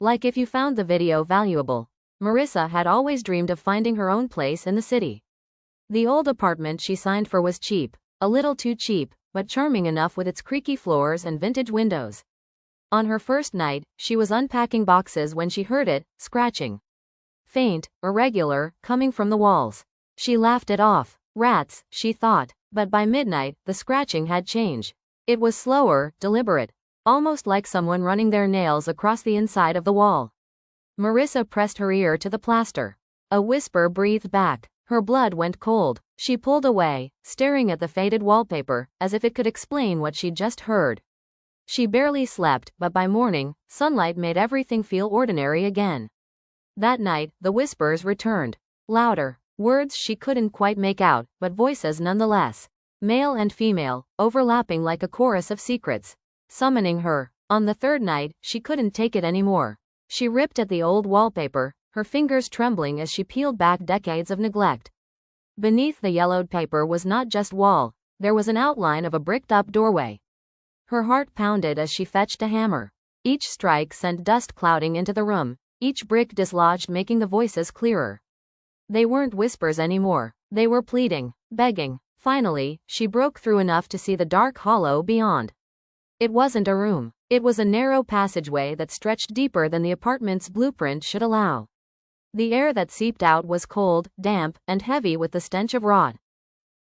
Like if you found the video valuable. Marissa had always dreamed of finding her own place in the city. The old apartment she signed for was cheap, a little too cheap, but charming enough with its creaky floors and vintage windows. On her first night, she was unpacking boxes when she heard it, scratching. Faint, irregular, coming from the walls. She laughed it off. Rats, she thought, but by midnight, the scratching had changed. It was slower, deliberate, almost like someone running their nails across the inside of the wall. Marissa pressed her ear to the plaster. A whisper breathed back. Her blood went cold. She pulled away, staring at the faded wallpaper, as if it could explain what she'd just heard. She barely slept, but by morning, sunlight made everything feel ordinary again. That night, the whispers returned. Louder. Words she couldn't quite make out, but voices nonetheless. Male and female, overlapping like a chorus of secrets. Summoning her. On the third night, she couldn't take it anymore. She ripped at the old wallpaper, her fingers trembling as she peeled back decades of neglect. Beneath the yellowed paper was not just wall, there was an outline of a bricked-up doorway. Her heart pounded as she fetched a hammer. Each strike sent dust clouding into the room, each brick dislodged, making the voices clearer. They weren't whispers anymore. They were pleading, begging. Finally, she broke through enough to see the dark hollow beyond. It wasn't a room. It was a narrow passageway that stretched deeper than the apartment's blueprint should allow. The air that seeped out was cold, damp, and heavy with the stench of rot.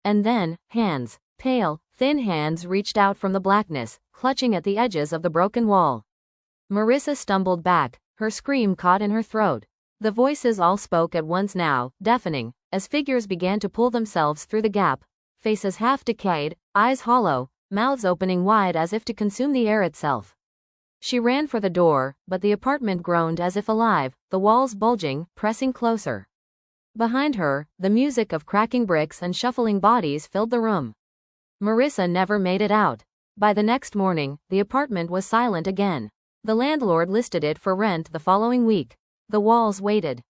And then, hands, pale, thin hands reached out from the blackness, clutching at the edges of the broken wall. Marissa stumbled back, her scream caught in her throat. The voices all spoke at once now, deafening, as figures began to pull themselves through the gap, faces half decayed, eyes hollow, mouths opening wide as if to consume the air itself. She ran for the door, but the apartment groaned as if alive, the walls bulging, pressing closer. Behind her, the music of cracking bricks and shuffling bodies filled the room. Marissa never made it out. By the next morning, the apartment was silent again. The landlord listed it for rent the following week. The walls waited.